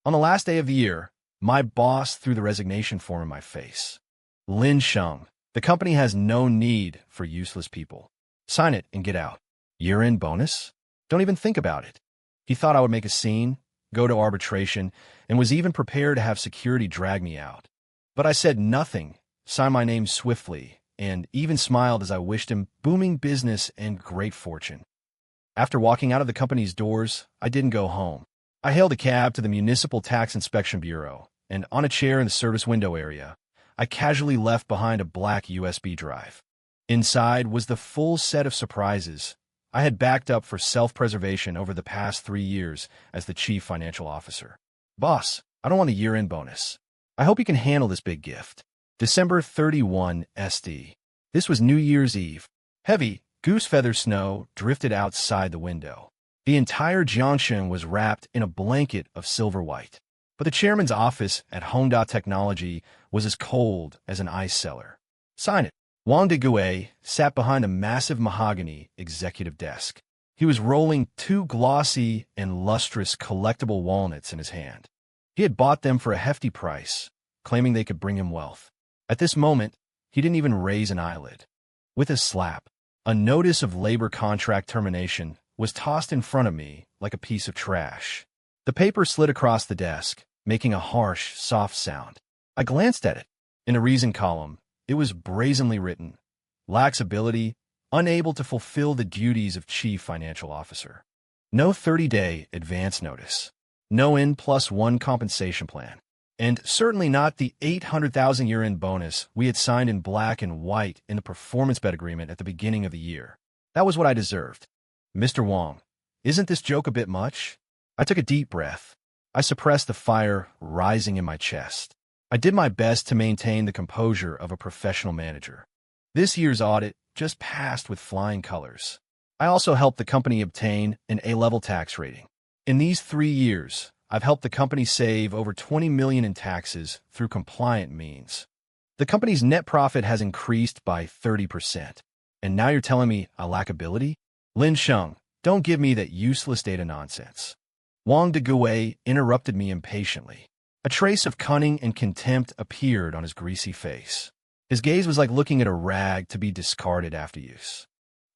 On the last day of the year, my boss threw the resignation form in my face. Lin Sheng, the company has no need for useless people. Sign it and get out. Year-end bonus? Don't even think about it. He thought I would make a scene, go to arbitration, and was even prepared to have security drag me out. But I said nothing, signed my name swiftly, and even smiled as I wished him booming business and great fortune. After walking out of the company's doors, I didn't go home. I hailed a cab to the Municipal Tax Inspection Bureau, and on a chair in the service window area, I casually left behind a black USB drive. Inside was the full set of surprises I had backed up for self-preservation over the past 3 years as the chief financial officer. Boss, I don't want a year-end bonus. I hope you can handle this big gift. December 31 SD. This was New Year's Eve. Heavy, goose feather snow drifted outside the window. The entire Jiangshan was wrapped in a blanket of silver white. But the chairman's office at Honda Technology was as cold as an ice cellar. Sign it. Wang Degue sat behind a massive mahogany executive desk. He was rolling 2 glossy and lustrous collectible walnuts in his hand. He had bought them for a hefty price, claiming they could bring him wealth. At this moment, he didn't even raise an eyelid. With a slap, a notice of labor contract termination was tossed in front of me like a piece of trash. The paper slid across the desk, making a harsh, soft sound. I glanced at it. In a reason column, it was brazenly written, lacks ability, unable to fulfill the duties of chief financial officer. No 30-day advance notice. No N+1 compensation plan. And certainly not the 800,000 year-end bonus we had signed in black and white in the performance bet agreement at the beginning of the year. That was what I deserved. Mr. Wang, isn't this joke a bit much? I took a deep breath. I suppressed the fire rising in my chest. I did my best to maintain the composure of a professional manager. This year's audit just passed with flying colors. I also helped the company obtain an A-level tax rating. In these 3 years, I've helped the company save over $20 million in taxes through compliant means. The company's net profit has increased by 30%. And now you're telling me I lack ability? Lin Sheng, don't give me that useless data nonsense. Wang Degue interrupted me impatiently. A trace of cunning and contempt appeared on his greasy face. His gaze was like looking at a rag to be discarded after use.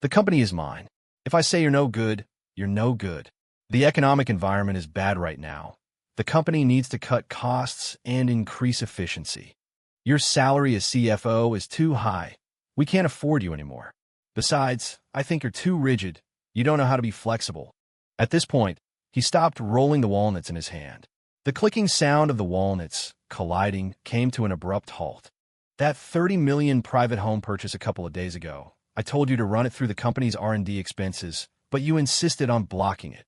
The company is mine. If I say you're no good, you're no good. The economic environment is bad right now. The company needs to cut costs and increase efficiency. Your salary as CFO is too high. We can't afford you anymore. Besides, I think you're too rigid. You don't know how to be flexible. At this point, he stopped rolling the walnuts in his hand. The clicking sound of the walnuts colliding came to an abrupt halt. That $30 million private home purchase a couple of days ago, I told you to run it through the company's R&D expenses, but you insisted on blocking it.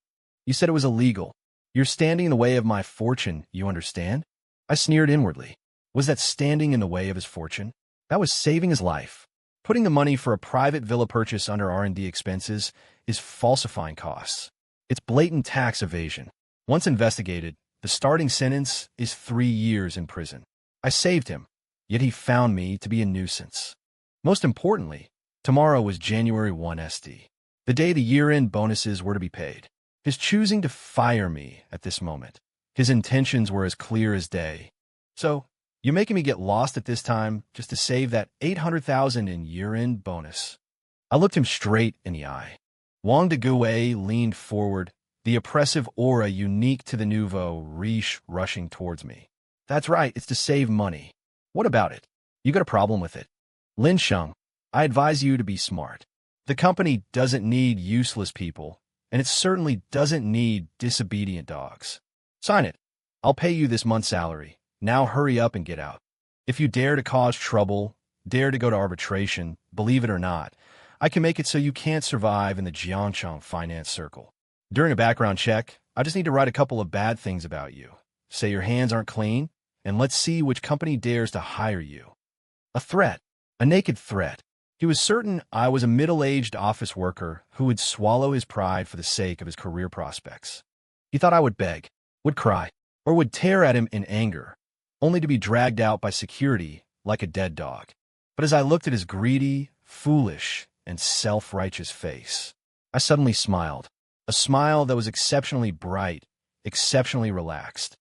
You said it was illegal. You're standing in the way of my fortune, you understand? I sneered inwardly. Was that standing in the way of his fortune? That was saving his life. Putting the money for a private villa purchase under R&D expenses is falsifying costs. It's blatant tax evasion. Once investigated, the starting sentence is 3 years in prison. I saved him, yet he found me to be a nuisance. Most importantly, tomorrow was January 1 SD, the day the year-end bonuses were to be paid. His choosing to fire me at this moment, his intentions were as clear as day. So, you're making me get lost at this time just to save that 800,000 in year-end bonus. I looked him straight in the eye. Wang Degue leaned forward, the oppressive aura unique to the nouveau riche rushing towards me. That's right, it's to save money. What about it? You got a problem with it? Lin Sheng, I advise you to be smart. The company doesn't need useless people, and it certainly doesn't need disobedient dogs. Sign it. I'll pay you this month's salary. Now hurry up and get out. If you dare to cause trouble, dare to go to arbitration, believe it or not, I can make it so you can't survive in the Jiangshan finance circle. During a background check, I just need to write a couple of bad things about you. Say your hands aren't clean, and let's see which company dares to hire you. A threat. A naked threat. He was certain I was a middle-aged office worker who would swallow his pride for the sake of his career prospects. He thought I would beg, would cry, or would tear at him in anger, only to be dragged out by security like a dead dog. But as I looked at his greedy, foolish, and self-righteous face, I suddenly smiled. A smile that was exceptionally bright, exceptionally relaxed.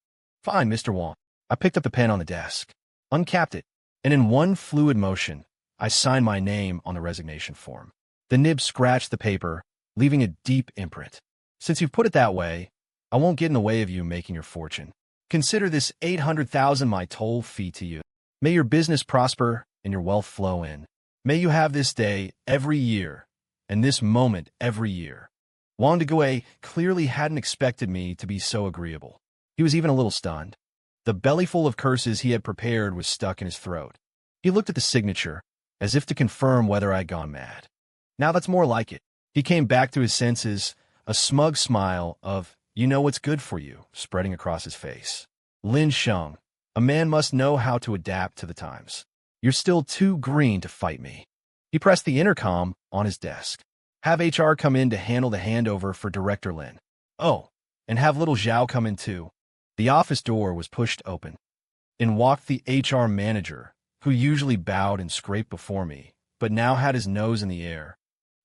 Fine, Mr. Wong. I picked up the pen on the desk, uncapped it, and in one fluid motion, I signed my name on the resignation form. The nib scratched the paper, leaving a deep imprint. Since you've put it that way, I won't get in the way of you making your fortune. Consider this $800,000 my toll fee to you. May your business prosper and your wealth flow in. May you have this day every year, and this moment every year. Wang Degui clearly hadn't expected me to be so agreeable. He was even a little stunned. The bellyful of curses he had prepared was stuck in his throat. He looked at the signature, as if to confirm whether I'd gone mad. Now that's more like it. He came back to his senses, a smug smile of, "You know what's good for you," spreading across his face. Lin Sheng, a man must know how to adapt to the times. You're still too green to fight me. He pressed the intercom on his desk. Have HR come in to handle the handover for Director Lin. Oh, and have little Zhao come in too. The office door was pushed open. In walked the HR manager, who usually bowed and scraped before me, but now had his nose in the air,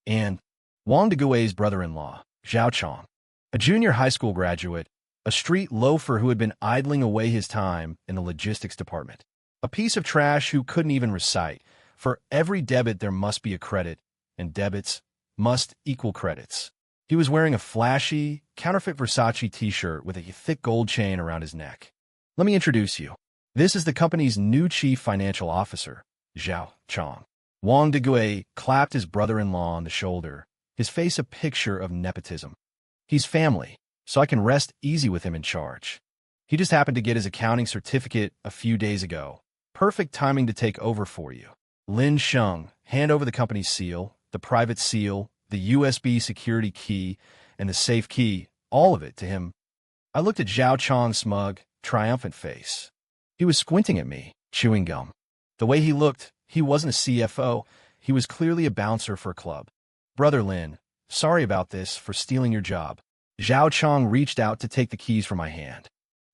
and Wang Degui's brother-in-law, Zhao Chong, a junior high school graduate, a street loafer who had been idling away his time in the logistics department, a piece of trash who couldn't even recite, for every debit there must be a credit, and debits must equal credits. He was wearing a flashy, counterfeit Versace t-shirt with a thick gold chain around his neck. Let me introduce you. This is the company's new chief financial officer, Zhao Chong. Wang Degui clapped his brother-in-law on the shoulder, his face a picture of nepotism. He's family, so I can rest easy with him in charge. He just happened to get his accounting certificate a few days ago. Perfect timing to take over for you. Lin Sheng, hand over the company's seal, the private seal, the USB security key, and the safe key, all of it to him. I looked at Zhao Chong's smug, triumphant face. He was squinting at me, chewing gum. The way he looked, he wasn't a CFO. He was clearly a bouncer for a club. Brother Lin, sorry about this, for stealing your job. Zhao Chong reached out to take the keys from my hand.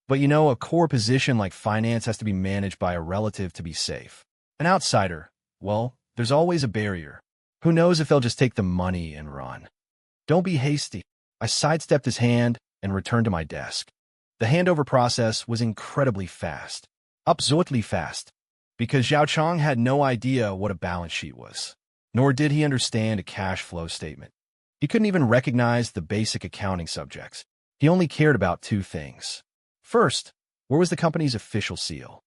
But you know, a core position like finance has to be managed by a relative to be safe. An outsider, well, there's always a barrier. Who knows if they'll just take the money and run. Don't be hasty. I sidestepped his hand and returned to my desk. The handover process was incredibly fast. Absolutely fast. Because Zhao Chong had no idea what a balance sheet was. Nor did he understand a cash flow statement. He couldn't even recognize the basic accounting subjects. He only cared about two things. First, where was the company's official seal?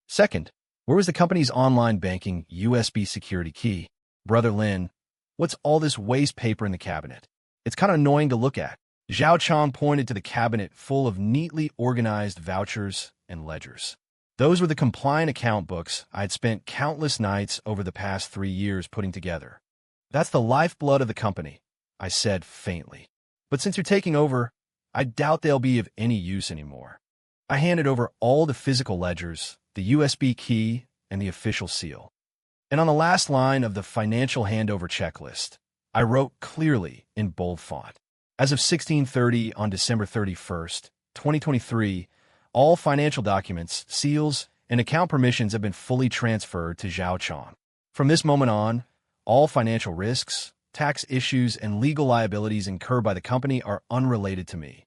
Second, where was the company's online banking USB security key? Brother Lin, what's all this waste paper in the cabinet? It's kind of annoying to look at. Zhao Chong pointed to the cabinet full of neatly organized vouchers and ledgers. Those were the compliant account books I had spent countless nights over the past 3 years putting together. That's the lifeblood of the company, I said faintly. But since you're taking over, I doubt they'll be of any use anymore. I handed over all the physical ledgers, the USB key, and the official seal. And on the last line of the financial handover checklist, I wrote clearly in bold font. As of 16:30 on December 31st, 2023, all financial documents, seals, and account permissions have been fully transferred to Zhao Chong. From this moment on, all financial risks, tax issues, and legal liabilities incurred by the company are unrelated to me.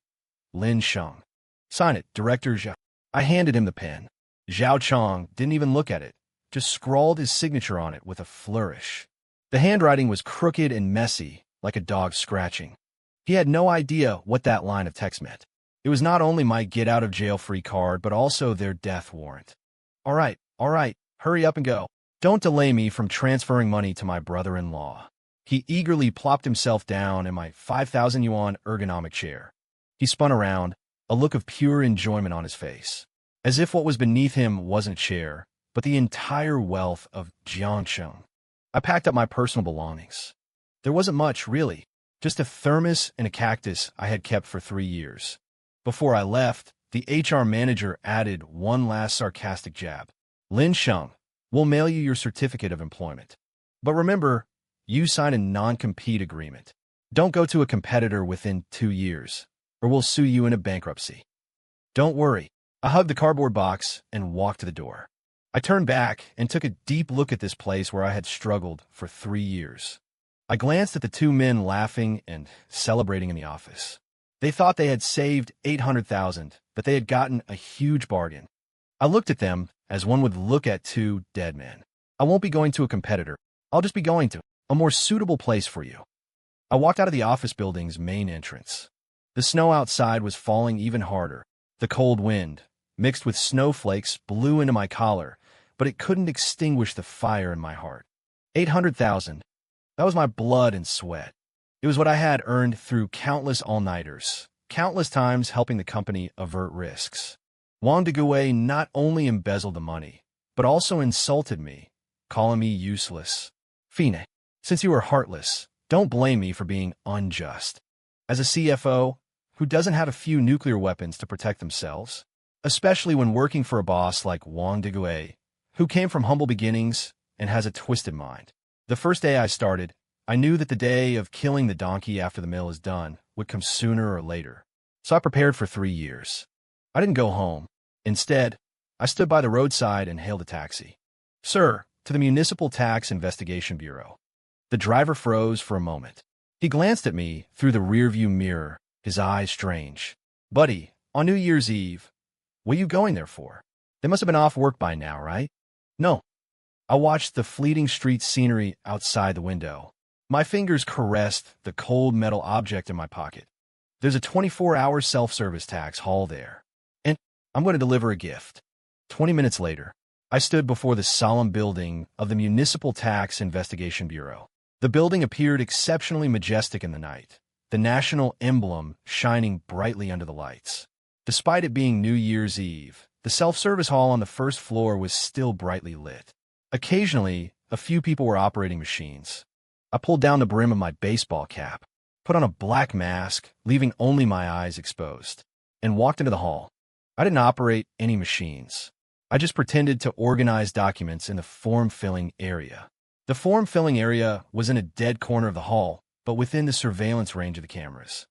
Lin Sheng. Sign it, Director Zhao. I handed him the pen. Zhao Chong didn't even look at it, just scrawled his signature on it with a flourish. The handwriting was crooked and messy, like a dog scratching. He had no idea what that line of text meant. It was not only my get-out-of-jail-free card, but also their death warrant. All right, hurry up and go. Don't delay me from transferring money to my brother-in-law. He eagerly plopped himself down in my 5,000 yuan ergonomic chair. He spun around, a look of pure enjoyment on his face, as if what was beneath him wasn't a chair, but the entire wealth of Jiangcheng. I packed up my personal belongings. There wasn't much, really, just a thermos and a cactus I had kept for 3 years. Before I left, the HR manager added one last sarcastic jab. Lin Sheng, we'll mail you your certificate of employment. But remember, you signed a non-compete agreement. Don't go to a competitor within 2 years, or we'll sue you into bankruptcy. Don't worry. I hugged the cardboard box and walked to the door. I turned back and took a deep look at this place where I had struggled for 3 years. I glanced at the two men laughing and celebrating in the office. They thought they had saved 800,000, but they had gotten a huge bargain. I looked at them as one would look at two dead men. I won't be going to a competitor. I'll just be going to a more suitable place for you. I walked out of the office building's main entrance. The snow outside was falling even harder. The cold wind, mixed with snowflakes, blew into my collar, but it couldn't extinguish the fire in my heart. 800,000. That was my blood and sweat. It was what I had earned through countless all-nighters, countless times helping the company avert risks. Wang Degui not only embezzled the money, but also insulted me, calling me useless. Fine, since you were heartless, don't blame me for being unjust. As a CFO who doesn't have a few nuclear weapons to protect themselves, especially when working for a boss like Wang Degui, who came from humble beginnings and has a twisted mind. The first day I started, I knew that the day of killing the donkey after the mill is done would come sooner or later. So I prepared for 3 years. I didn't go home. Instead, I stood by the roadside and hailed a taxi. Sir, to the Municipal Tax Investigation Bureau. The driver froze for a moment. He glanced at me through the rearview mirror, his eyes strange. Buddy, on New Year's Eve, what are you going there for? They must have been off work by now, right? No. I watched the fleeting street scenery outside the window. My fingers caressed the cold metal object in my pocket. There's a 24-hour self-service tax hall there, and I'm going to deliver a gift. 20 minutes later, I stood before the solemn building of the Municipal Tax Investigation Bureau. The building appeared exceptionally majestic in the night, the national emblem shining brightly under the lights. Despite it being New Year's Eve, the self-service hall on the first floor was still brightly lit. Occasionally, a few people were operating machines. I pulled down the brim of my baseball cap, put on a black mask, leaving only my eyes exposed, and walked into the hall. I didn't operate any machines. I just pretended to organize documents in the form-filling area. The form-filling area was in a dead corner of the hall, but within the surveillance range of the cameras.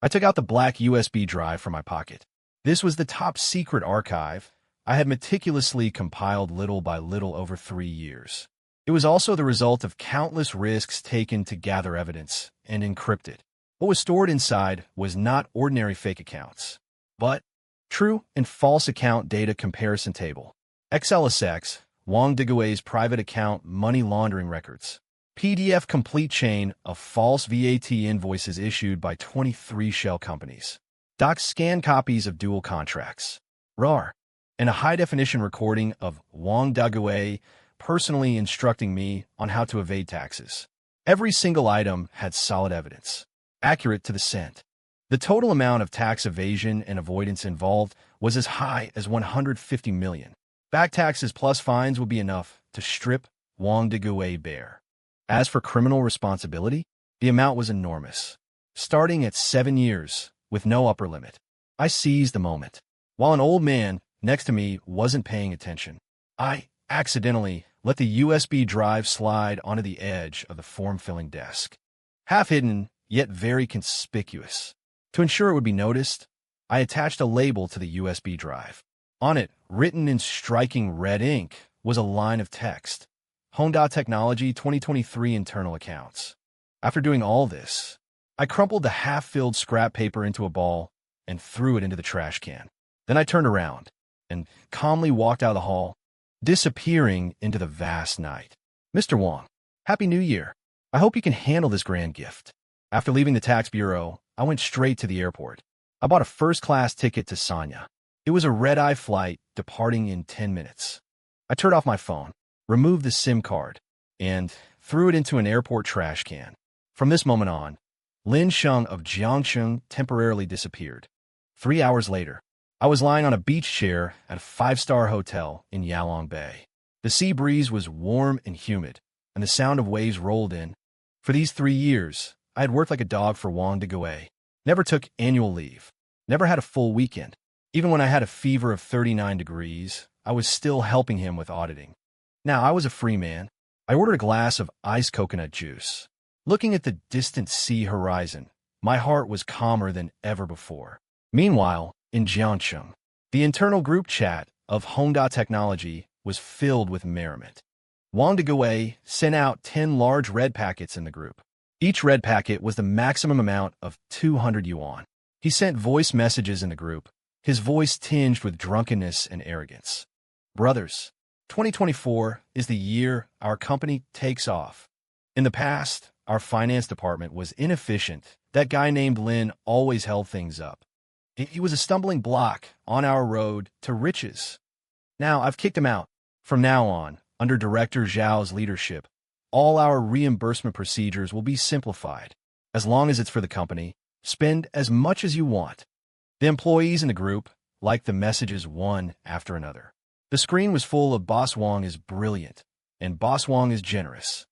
I took out the black USB drive from my pocket. This was the top-secret archive I had meticulously compiled little by little over 3 years. It was also the result of countless risks taken to gather evidence and encrypt it. What was stored inside was not ordinary fake accounts, but true and false account data comparison table, XLSX, Wang Degui's private account money laundering records, PDF complete chain of false VAT invoices issued by 23 shell companies, doc scan copies of dual contracts, RAR, and a high-definition recording of Wang Degui personally instructing me on how to evade taxes. Every single item had solid evidence, accurate to the cent. The total amount of tax evasion and avoidance involved was as high as 150 million. Back taxes plus fines would be enough to strip Wang Degui bare. As for criminal responsibility, the amount was enormous, starting at 7 years with no upper limit. I seized the moment. While an old man next to me wasn't paying attention, I accidentally let the USB drive slide onto the edge of the form-filling desk. Half hidden, yet very conspicuous. To ensure it would be noticed, I attached a label to the USB drive. On it, written in striking red ink, was a line of text. Honda Technology 2023 internal accounts. After doing all this, I crumpled the half-filled scrap paper into a ball and threw it into the trash can. Then I turned around and calmly walked out of the hall, disappearing into the vast night. Mr. Wang, Happy New Year. I hope you can handle this grand gift. After leaving the tax bureau, I went straight to the airport. I bought a first-class ticket to Sanya. It was a red-eye flight departing in 10 minutes. I turned off my phone, removed the SIM card, and threw it into an airport trash can. From this moment on, Lin Sheng of Jiangcheng temporarily disappeared. 3 hours later, I was lying on a beach chair at a 5-star hotel in Yalong Bay. The sea breeze was warm and humid, and the sound of waves rolled in. For these 3 years, I had worked like a dog for Wang Degui, never took annual leave, never had a full weekend. Even when I had a fever of 39 degrees, I was still helping him with auditing. Now, I was a free man. I ordered a glass of iced coconut juice. Looking at the distant sea horizon, my heart was calmer than ever before. Meanwhile, in Jiangcheng, the internal group chat of Honda Technology was filled with merriment. Wang Degui sent out 10 large red packets in the group. Each red packet was the maximum amount of 200 yuan. He sent voice messages in the group, his voice tinged with drunkenness and arrogance. Brothers, 2024 is the year our company takes off. In the past, our finance department was inefficient. That guy named Lin always held things up. He was a stumbling block on our road to riches. Now I've kicked him out. From now on, under Director Zhao's leadership, all our reimbursement procedures will be simplified. As long as it's for the company, spend as much as you want. The employees in the group liked the messages one after another. The screen was full of Boss Wang is brilliant, and Boss Wang is generous.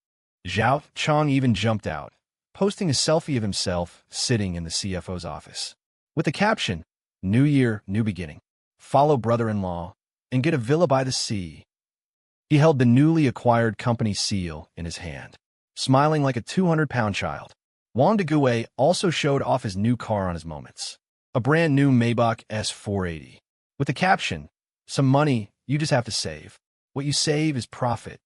Zhao Chang even jumped out, posting a selfie of himself sitting in the CFO's office. With the caption, "New Year, New Beginning. Follow brother-in-law and get a villa by the sea." He held the newly acquired company seal in his hand, smiling like a 200-pound child. Wang Degue also showed off his new car on his moments, a brand new Maybach S480. With the caption, "Some money you just have to save. What you save is profit."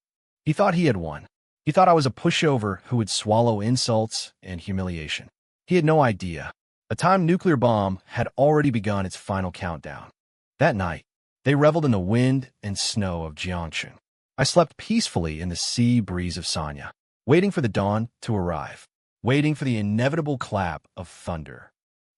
He thought he had won. He thought I was a pushover who would swallow insults and humiliation. He had no idea. A timed nuclear bomb had already begun its final countdown. That night, they reveled in the wind and snow of Jiangcheng. I slept peacefully in the sea breeze of Sanya, waiting for the dawn to arrive, waiting for the inevitable clap of thunder.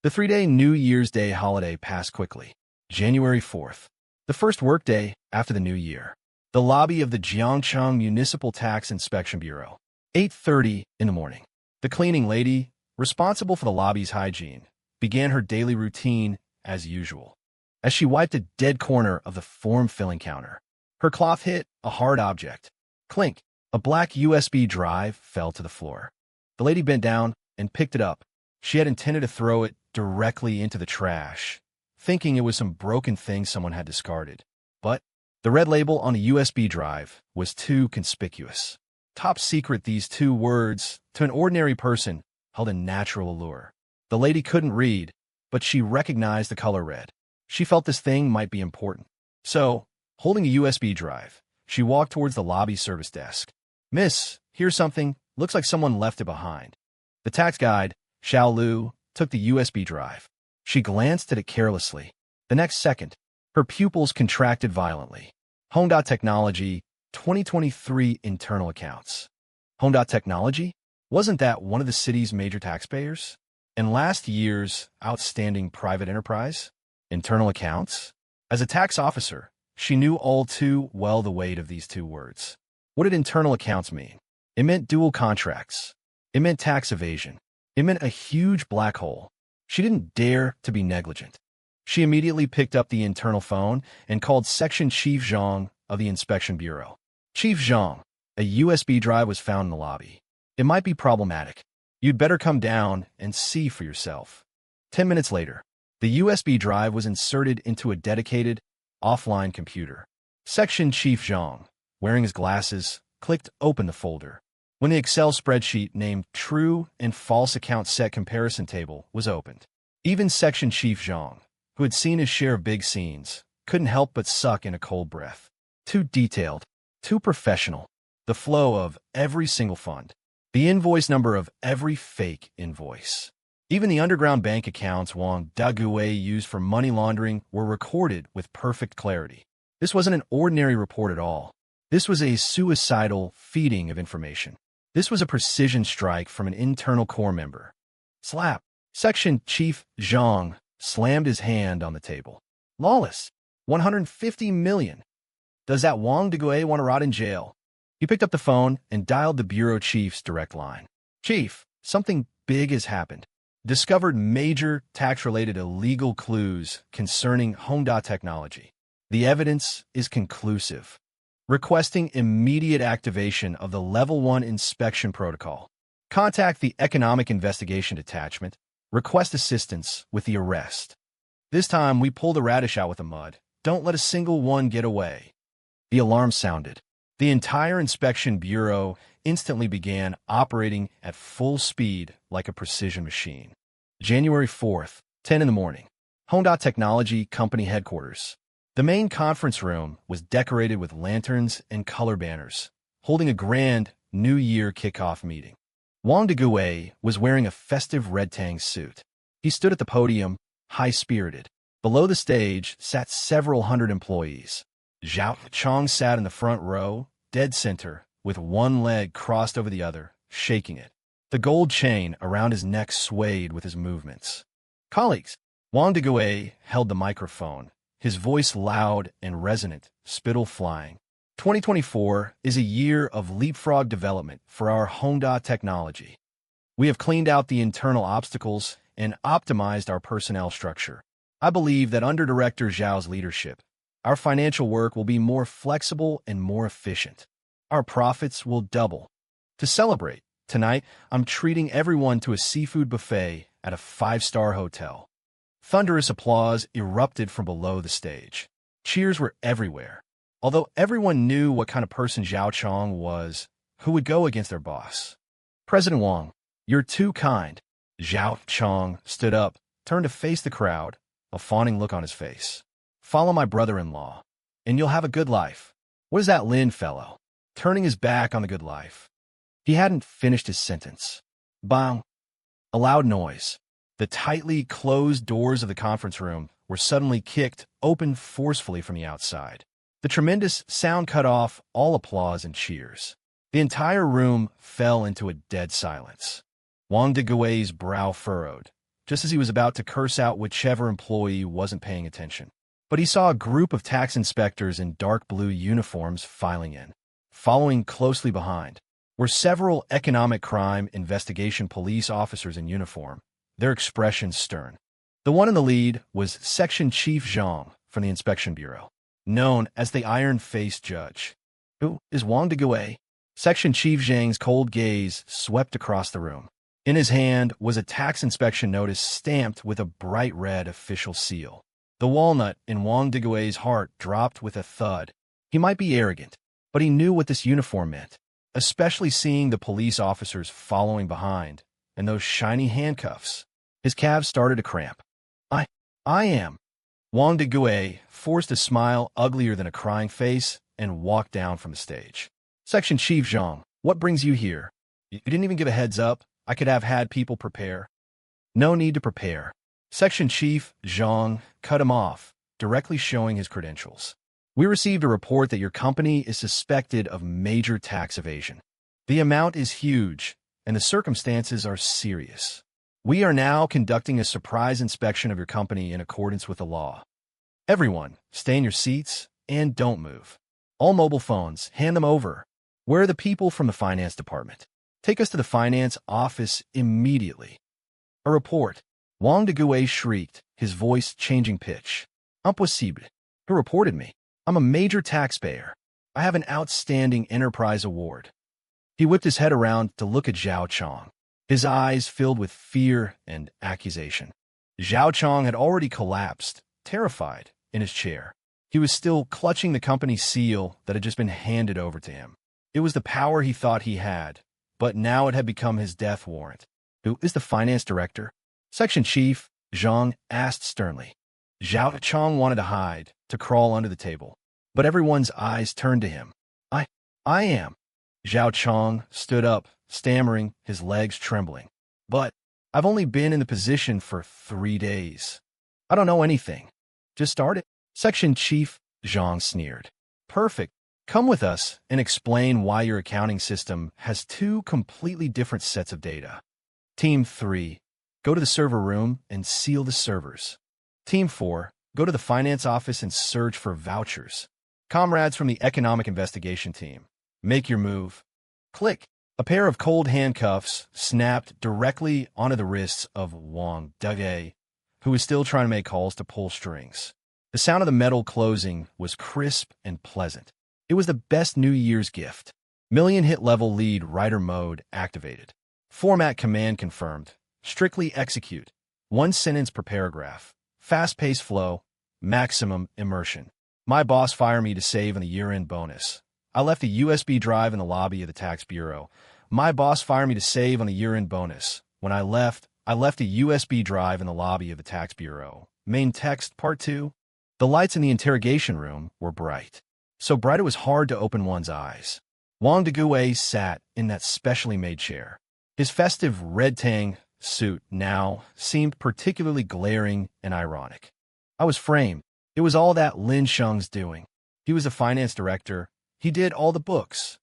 The 3-day New Year's Day holiday passed quickly. January 4th, the first workday after the new year. The lobby of the Jiangcheng Municipal Tax Inspection Bureau. 8:30 in the morning. The cleaning lady, responsible for the lobby's hygiene, began her daily routine as usual. As she wiped a dead corner of the form-filling counter, her cloth hit a hard object. Clink! A black USB drive fell to the floor. The lady bent down and picked it up. She had intended to throw it directly into the trash, thinking it was some broken thing someone had discarded. But the red label on the USB drive was too conspicuous. Top secret, these two words, to an ordinary person, held a natural allure. The lady couldn't read, but she recognized the color red. She felt this thing might be important. So, holding a USB drive, she walked towards the lobby service desk. "Miss, here's something. Looks like someone left it behind." The tax guide, Xiao Lu, took the USB drive. She glanced at it carelessly. The next second, her pupils contracted violently. Honda Technology, 2023 internal accounts. Honda Technology? Wasn't that one of the city's major taxpayers? And last year's outstanding private enterprise? Internal accounts? As a tax officer, she knew all too well the weight of these two words. What did internal accounts mean? It meant dual contracts. It meant tax evasion. It meant a huge black hole. She didn't dare to be negligent. She immediately picked up the internal phone and called Section Chief Zhang of the Inspection Bureau. "Chief Zhang, a USB drive was found in the lobby. It might be problematic. You'd better come down and see for yourself." 10 minutes later, the USB drive was inserted into a dedicated, offline computer. Section Chief Zhang, wearing his glasses, clicked open the folder. When the Excel spreadsheet named True and False Account Set Comparison Table was opened, even Section Chief Zhang, who had seen his share of big scenes, couldn't help but suck in a cold breath. Too detailed, too professional. The flow of every single fund. The invoice number of every fake invoice. Even the underground bank accounts Wang Degue used for money laundering were recorded with perfect clarity. This wasn't an ordinary report at all. This was a suicidal feeding of information. This was a precision strike from an internal core member. Slap! Section Chief Zhang slammed his hand on the table. Lawless! 150 million! Does that Wang Degue want to rot in jail? He picked up the phone and dialed the bureau chief's direct line. "Chief, something big has happened. Discovered major tax-related illegal clues concerning Honda Technology. The evidence is conclusive. Requesting immediate activation of the Level 1 inspection protocol. Contact the Economic Investigation Detachment. Request assistance with the arrest. This time, we pull the radish out with the mud. Don't let a single one get away." The alarm sounded. The entire inspection bureau instantly began operating at full speed like a precision machine. January 4th, 10 in the morning. Honda Technology Company headquarters. The main conference room was decorated with lanterns and color banners, holding a grand New Year kickoff meeting. Wang Degue was wearing a festive red tang suit. He stood at the podium, high-spirited. Below the stage sat several hundred employees. Zhao Chong sat in the front row, dead center, with one leg crossed over the other, shaking it. The gold chain around his neck swayed with his movements. Colleagues, Wang Deguai held the microphone, his voice loud and resonant, spittle flying. 2024 is a year of leapfrog development for our Honda technology. We have cleaned out the internal obstacles and optimized our personnel structure. I believe that under Director Zhao's leadership, our financial work will be more flexible and more efficient. Our profits will double. To celebrate, tonight, I'm treating everyone to a seafood buffet at a 5-star hotel. Thunderous applause erupted from below the stage. Cheers were everywhere. Although everyone knew what kind of person Zhao Chong was, who would go against their boss. President Wang, you're too kind. Zhao Chong stood up, turned to face the crowd, a fawning look on his face. Follow my brother-in-law, and you'll have a good life. What is that Lin fellow? Turning his back on the good life. He hadn't finished his sentence. Bang! A loud noise. The tightly closed doors of the conference room were suddenly kicked open forcefully from the outside. The tremendous sound cut off all applause and cheers. The entire room fell into a dead silence. Wang Deguai's brow furrowed, just as he was about to curse out whichever employee wasn't paying attention. But he saw a group of tax inspectors in dark blue uniforms filing in. Following closely behind were several economic crime investigation police officers in uniform, their expressions stern. The one in the lead was Section Chief Zhang from the Inspection Bureau, known as the Iron-Faced Judge. Who is Wang Deguai? Section Chief Zhang's cold gaze swept across the room. In his hand was a tax inspection notice stamped with a bright red official seal. The walnut in Wang Deguai's heart dropped with a thud. He might be arrogant, but he knew what this uniform meant, especially seeing the police officers following behind and those shiny handcuffs. His calves started to cramp. I am. Wang Deguai forced a smile uglier than a crying face and walked down from the stage. Section Chief Zhang, what brings you here? You didn't even give a heads up. I could have had people prepare. No need to prepare. Section Chief Zhang cut him off, directly showing his credentials. We received a report that your company is suspected of major tax evasion. The amount is huge, and the circumstances are serious. We are now conducting a surprise inspection of your company in accordance with the law. Everyone, stay in your seats and don't move. All mobile phones, hand them over. Where are the people from the finance department? Take us to the finance office immediately. A report. Wang Deguai shrieked, his voice changing pitch. Impossible. Who reported me? I'm a major taxpayer. I have an outstanding enterprise award. He whipped his head around to look at Zhao Chong, his eyes filled with fear and accusation. Zhao Chong had already collapsed, terrified, in his chair. He was still clutching the company seal that had just been handed over to him. It was the power he thought he had, but now it had become his death warrant. Who is the finance director? Section Chief Zhang asked sternly. Zhao Chong wanted to hide, to crawl under the table, but everyone's eyes turned to him. I am. Zhao Chong stood up, stammering, his legs trembling. But I've only been in the position for 3 days. I don't know anything. Just started. Section Chief Zhang sneered. Perfect. Come with us and explain why your accounting system has 2 completely different sets of data. Team 3, go to the server room and seal the servers. Team 4, go to the finance office and search for vouchers. Comrades from the economic investigation team, make your move. Click. A pair of cold handcuffs snapped directly onto the wrists of Wang Deguai, who was still trying to make calls to pull strings. The sound of the metal closing was crisp and pleasant. It was the best New Year's gift. Million hit level lead writer mode activated. Format command confirmed. Strictly execute. 1 sentence per paragraph. Fast-paced flow. Maximum immersion. My boss fired me to save on the year-end bonus. I left a USB drive in the lobby of the tax bureau. My boss fired me to save on the year-end bonus. When I left a USB drive in the lobby of the tax bureau. Main text, part 2. The lights in the interrogation room were bright. So bright it was hard to open one's eyes. Wang Deguai sat in that specially made chair. His festive red tang suit now seemed particularly glaring and ironic. I was framed. It was all that Lin Sheng's doing. He was the finance director. He did all the books.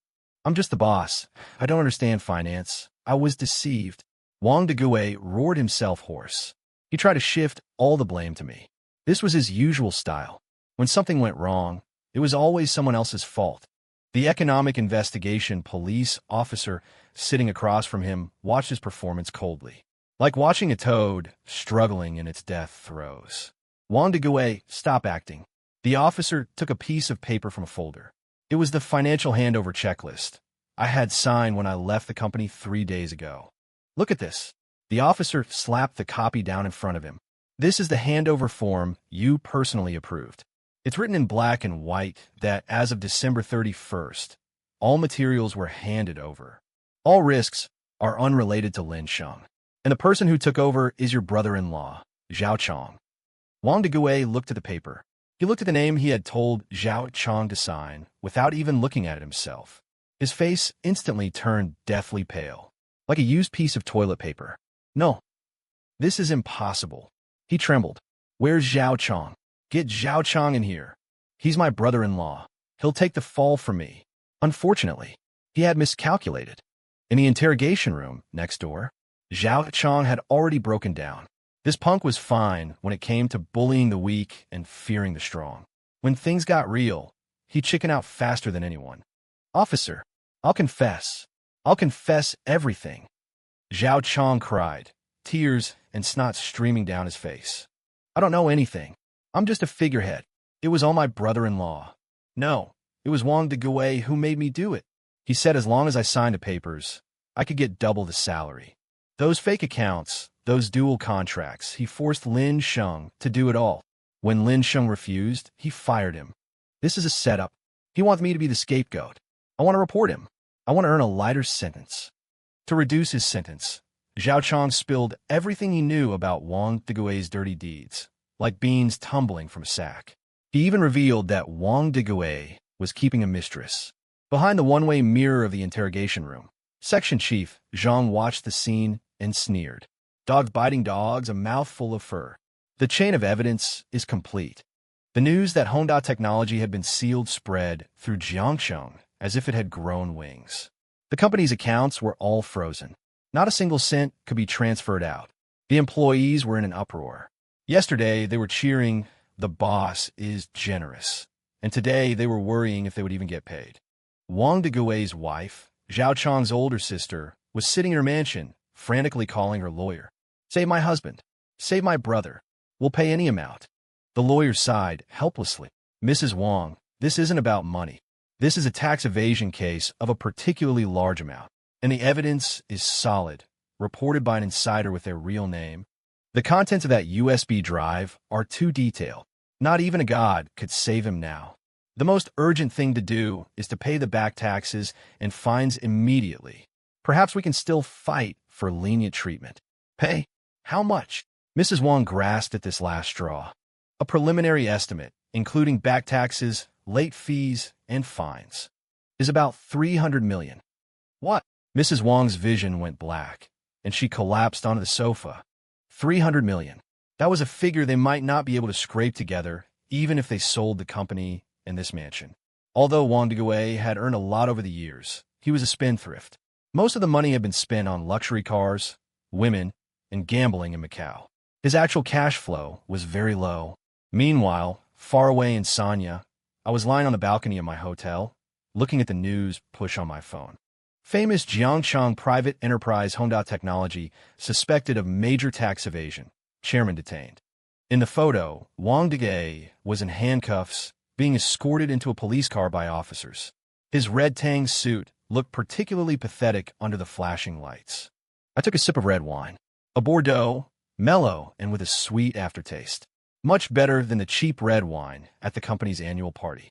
I'm just the boss. I don't understand finance. I was deceived. Wang Degue roared himself hoarse. He tried to shift all the blame to me. This was his usual style. When something went wrong, it was always someone else's fault. The economic investigation police officer sitting across from him watched his performance coldly, like watching a toad struggling in its death throes. Wang Degue, stop acting. The officer took a piece of paper from a folder. It was the financial handover checklist I had signed when I left the company 3 days ago. Look at this. The officer slapped the copy down in front of him. This is the handover form you personally approved. It's written in black and white that as of December 31st, all materials were handed over. All risks are unrelated to Lin Sheng, and the person who took over is your brother-in-law, Zhao Chong. Wang Degue looked at the paper. He looked at the name he had told Zhao Chong to sign without even looking at it himself. His face instantly turned deathly pale, like a used piece of toilet paper. No, this is impossible. He trembled. Where's Zhao Chong? Get Zhao Chong in here. He's my brother-in-law. He'll take the fall for me. Unfortunately, he had miscalculated. In the interrogation room next door, Zhao Chong had already broken down. This punk was fine when it came to bullying the weak and fearing the strong. When things got real, he chickened out faster than anyone. Officer, I'll confess. I'll confess everything. Zhao Chong cried, tears and snot streaming down his face. I don't know anything. I'm just a figurehead. It was all my brother-in-law. No, it was Wang Degue who made me do it. He said as long as I signed the papers, I could get double the salary. Those fake accounts, those dual contracts, he forced Lin Sheng to do it all. When Lin Sheng refused, he fired him. This is a setup. He wants me to be the scapegoat. I want to report him. I want to earn a lighter sentence. To reduce his sentence, Zhao Chong spilled everything he knew about Wang Degue's dirty deeds, like beans tumbling from a sack. He even revealed that Wang Degue was keeping a mistress. Behind the one-way mirror of the interrogation room, Section Chief Zhang watched the scene and sneered. Dogs biting dogs, a mouthful of fur. The chain of evidence is complete. The news that Honda technology had been sealed spread through Jiangsheng as if it had grown wings. The company's accounts were all frozen. Not a single cent could be transferred out. The employees were in an uproar. Yesterday, they were cheering, "The boss is generous." And today, they were worrying if they would even get paid. Wang Degue's wife, Zhao Chong's older sister, was sitting in her mansion, frantically calling her lawyer. "Save my husband. Save my brother. We'll pay any amount." The lawyer sighed helplessly. "Mrs. Wang, this isn't about money. This is a tax evasion case of a particularly large amount, and the evidence is solid, reported by an insider with their real name. The contents of that USB drive are too detailed. Not even a god could save him now. The most urgent thing to do is to pay the back taxes and fines immediately. Perhaps we can still fight for lenient treatment." "Pay? How much?" Mrs. Wang grasped at this last straw. "A preliminary estimate, including back taxes, late fees, and fines, is about 300 million. "What?" Mrs. Wang's vision went black, and she collapsed onto the sofa. 300 million. That was a figure they might not be able to scrape together, even if they sold the company and this mansion. Although Wang Degue had earned a lot over the years, he was a spendthrift. Most of the money had been spent on luxury cars, women, and gambling in Macau. His actual cash flow was very low. Meanwhile, far away in Sanya, I was lying on the balcony of my hotel, looking at the news push on my phone. Famous Jiangchang private enterprise Honda Technology suspected of major tax evasion. Chairman detained. In the photo, Wang Degue was in handcuffs, being escorted into a police car by officers. His red tang suit looked particularly pathetic under the flashing lights. I took a sip of red wine. A Bordeaux, mellow and with a sweet aftertaste. Much better than the cheap red wine at the company's annual party.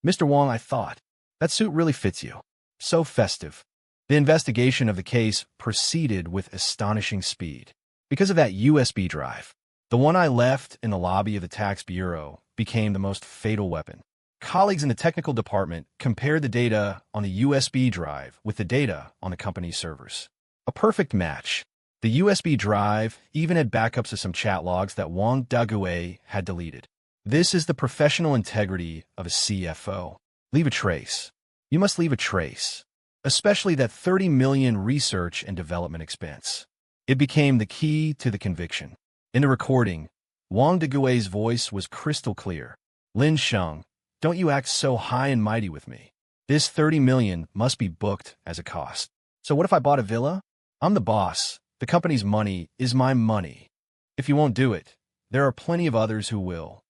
"Mr. Wang," I thought, "that suit really fits you. So festive." The investigation of the case proceeded with astonishing speed. Because of that USB drive, the one I left in the lobby of the tax bureau became the most fatal weapon. Colleagues in the technical department compared the data on the USB drive with the data on the company's servers. A perfect match. The USB drive even had backups of some chat logs that Wang Dagui had deleted. This is the professional integrity of a CFO. Leave a trace. You must leave a trace, especially that 30 million research and development expense. It became the key to the conviction. In the recording, Wang Dagui's voice was crystal clear. Lin Sheng, don't you act so high and mighty with me. This 30 million must be booked as a cost. So what if I bought a villa? I'm the boss. The company's money is my money. If you won't do it, there are plenty of others who will.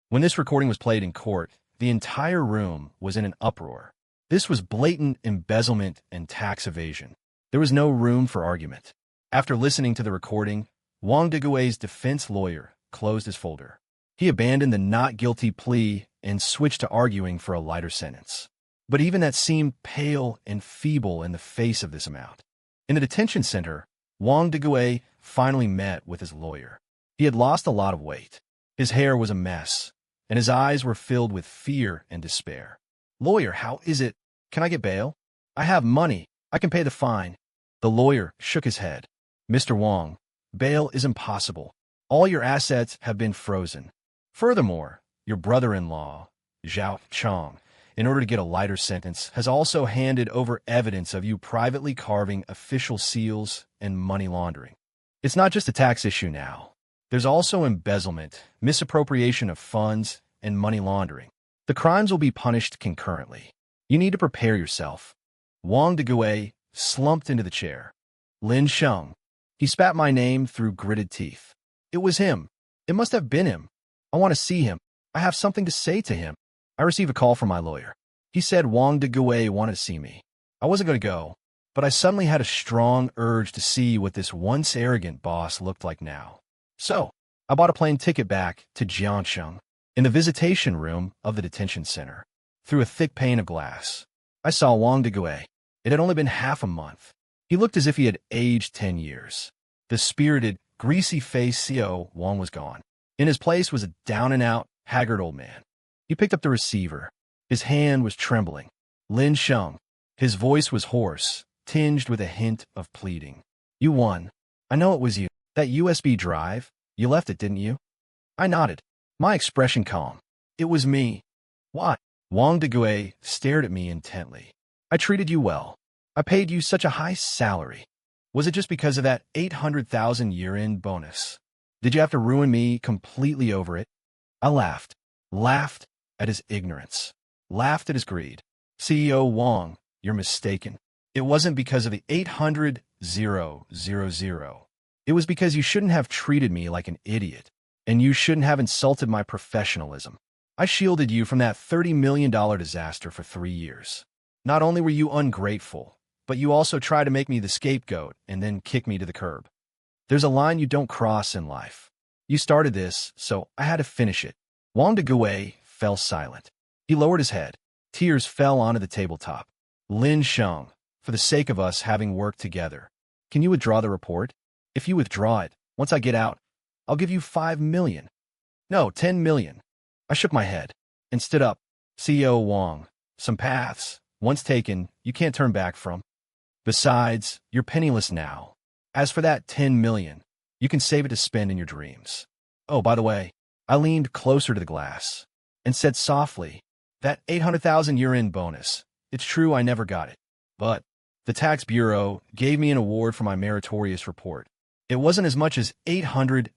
When this recording was played in court, the entire room was in an uproar. This was blatant embezzlement and tax evasion. There was no room for argument. After listening to the recording, Wang Dagui's defense lawyer closed his folder. He abandoned the not guilty plea and switched to arguing for a lighter sentence. But even that seemed pale and feeble in the face of this amount. In the detention center, Wang Dagui finally met with his lawyer. He had lost a lot of weight. His hair was a mess, and his eyes were filled with fear and despair. Lawyer, how is it? Can I get bail? I have money. I can pay the fine. The lawyer shook his head. Mr. Wang, bail is impossible. All your assets have been frozen. Furthermore, your brother-in-law, Zhao Chong, in order to get a lighter sentence, has also handed over evidence of you privately carving official seals and money laundering. It's not just a tax issue now. There's also embezzlement, misappropriation of funds, and money laundering. The crimes will be punished concurrently. You need to prepare yourself. Wang Dagui slumped into the chair. Lin Sheng. He spat my name through gritted teeth. It was him. It must have been him. I want to see him. I have something to say to him. I received a call from my lawyer. He said Wang Dagui wanted to see me. I wasn't going to go, but I suddenly had a strong urge to see what this once arrogant boss looked like now. So, I bought a plane ticket back to Jiangsheng. In the visitation room of the detention center, through a thick pane of glass, I saw Wang Dagui. It had only been half a month. He looked as if he had aged 10 years. The spirited, greasy-faced CO Wang was gone. In his place was a down-and-out, haggard old man. He picked up the receiver. His hand was trembling. Lin Sheng. His voice was hoarse, tinged with a hint of pleading. You won. I know it was you. That USB drive, you left it, didn't you? I nodded, my expression calm. It was me. Why? Wang Dagui stared at me intently. I treated you well. I paid you such a high salary. Was it just because of that 800,000 year-end bonus? Did you have to ruin me completely over it? I laughed at his ignorance, laughed at his greed. CEO Wang, you're mistaken. It wasn't because of the 800,000. It was because you shouldn't have treated me like an idiot, and you shouldn't have insulted my professionalism. I shielded you from that $30 million disaster for 3 years. Not only were you ungrateful, but you also tried to make me the scapegoat and then kick me to the curb. There's a line you don't cross in life. You started this, so I had to finish it. Wang Dagui fell silent. He lowered his head. Tears fell onto the tabletop. Lin Sheng, for the sake of us having worked together, can you withdraw the report? If you withdraw it, once I get out, I'll give you 5 million. No, 10 million. I shook my head and stood up. CEO Wang, some paths, once taken, you can't turn back from. Besides, you're penniless now. As for that 10 million, you can save it to spend in your dreams. Oh, by the way, I leaned closer to the glass and said softly, that 800,000 year-end bonus, it's true I never got it, but the tax bureau gave me an award for my meritorious report. It wasn't as much as 800,000,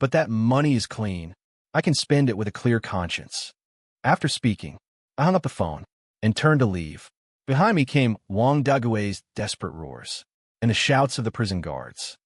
but that money is clean. I can spend it with a clear conscience. After speaking, I hung up the phone and turned to leave. Behind me came Wang Dagui's desperate roars and the shouts of the prison guards.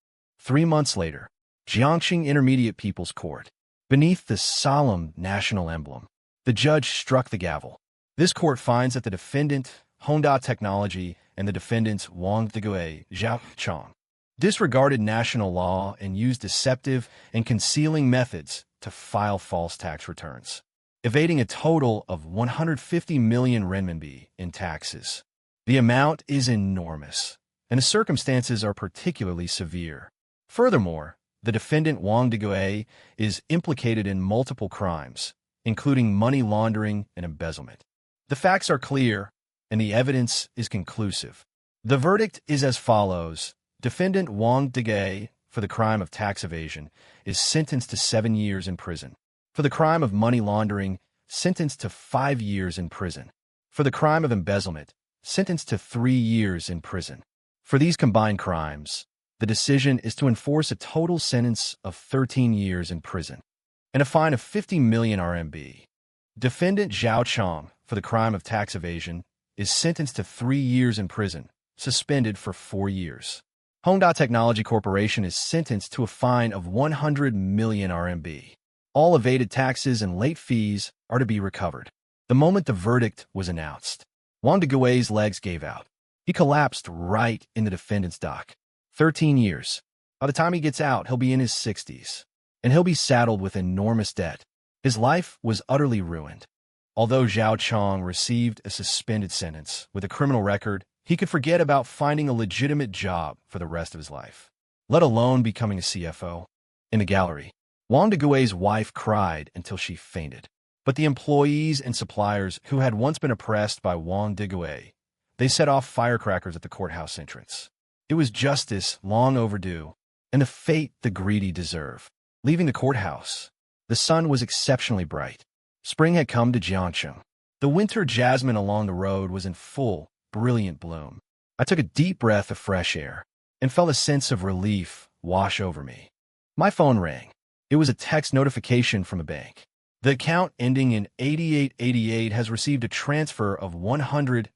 3 months later, Jiangxing Intermediate People's Court. Beneath the solemn national emblem, the judge struck the gavel. This court finds that the defendant, Honda Technology, and the defendants, Wang Dagui, Zhao Chong, disregarded national law and used deceptive and concealing methods to file false tax returns, evading a total of 150 million renminbi in taxes. The amount is enormous, and the circumstances are particularly severe. Furthermore, the defendant Wang Dagui is implicated in multiple crimes, including money laundering and embezzlement. The facts are clear, and the evidence is conclusive. The verdict is as follows. Defendant Wang Degay, for the crime of tax evasion, is sentenced to 7 years in prison. For the crime of money laundering, sentenced to 5 years in prison. For the crime of embezzlement, sentenced to 3 years in prison. For these combined crimes, the decision is to enforce a total sentence of 13 years in prison and a fine of 50 million RMB. Defendant Zhao Chong, for the crime of tax evasion, is sentenced to 3 years in prison, suspended for 4 years. Honda Technology Corporation is sentenced to a fine of 100 million RMB. All evaded taxes and late fees are to be recovered. The moment the verdict was announced, Wang Degay's legs gave out. He collapsed right in the defendant's dock. 13 years. By the time he gets out, he'll be in his 60s, and he'll be saddled with enormous debt. His life was utterly ruined. Although Zhao Chong received a suspended sentence with a criminal record, he could forget about finding a legitimate job for the rest of his life, let alone becoming a CFO. In the gallery, Wang Degay's wife cried until she fainted. But the employees and suppliers who had once been oppressed by Wang Degay, they set off firecrackers at the courthouse entrance. It was justice long overdue, and the fate the greedy deserve. Leaving the courthouse, the sun was exceptionally bright. Spring had come to Jiangcheng. The winter jasmine along the road was in full, brilliant bloom. I took a deep breath of fresh air and felt a sense of relief wash over me. My phone rang. It was a text notification from a bank. The account ending in 8888 has received a transfer of 100,000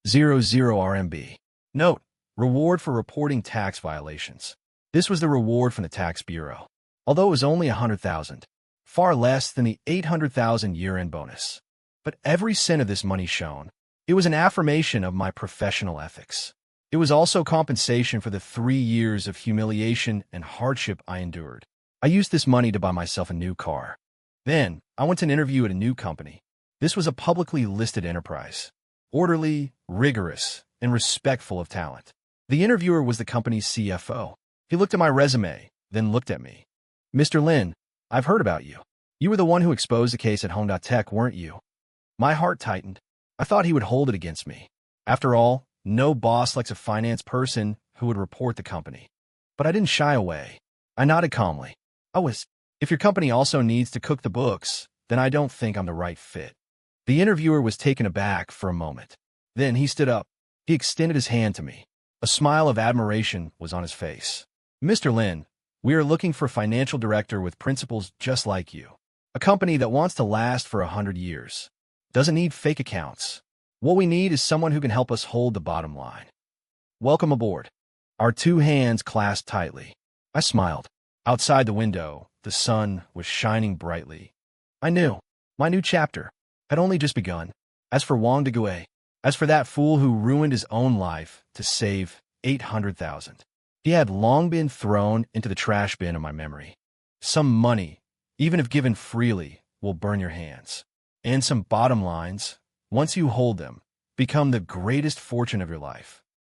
RMB. Note, reward for reporting tax violations. This was the reward from the Tax Bureau. Although it was only 100,000, far less than the 800,000 year-end bonus. But every cent of this money shown, it was an affirmation of my professional ethics. It was also compensation for the 3 years of humiliation and hardship I endured. I used this money to buy myself a new car. Then, I went to an interview at a new company. This was a publicly listed enterprise. Orderly, rigorous, and respectful of talent. The interviewer was the company's CFO. He looked at my resume, then looked at me. Mr. Lin, I've heard about you. You were the one who exposed the case at Honda Tech, weren't you? My heart tightened. I thought he would hold it against me. After all, no boss likes a finance person who would report the company. But I didn't shy away. I nodded calmly. If your company also needs to cook the books, then I don't think I'm the right fit. The interviewer was taken aback for a moment. Then he stood up. He extended his hand to me. A smile of admiration was on his face. Mr. Lin, we are looking for a financial director with principles just like you. A company that wants to last for 100 years. Doesn't need fake accounts. What we need is someone who can help us hold the bottom line. Welcome aboard. Our two hands clasped tightly. I smiled. Outside the window, the sun was shining brightly. I knew. My new chapter had only just begun. As for Wang Degay, as for that fool who ruined his own life to save 800,000, he had long been thrown into the trash bin of my memory. Some money, even if given freely, will burn your hands. And some bottom lines, once you hold them, become the greatest fortune of your life.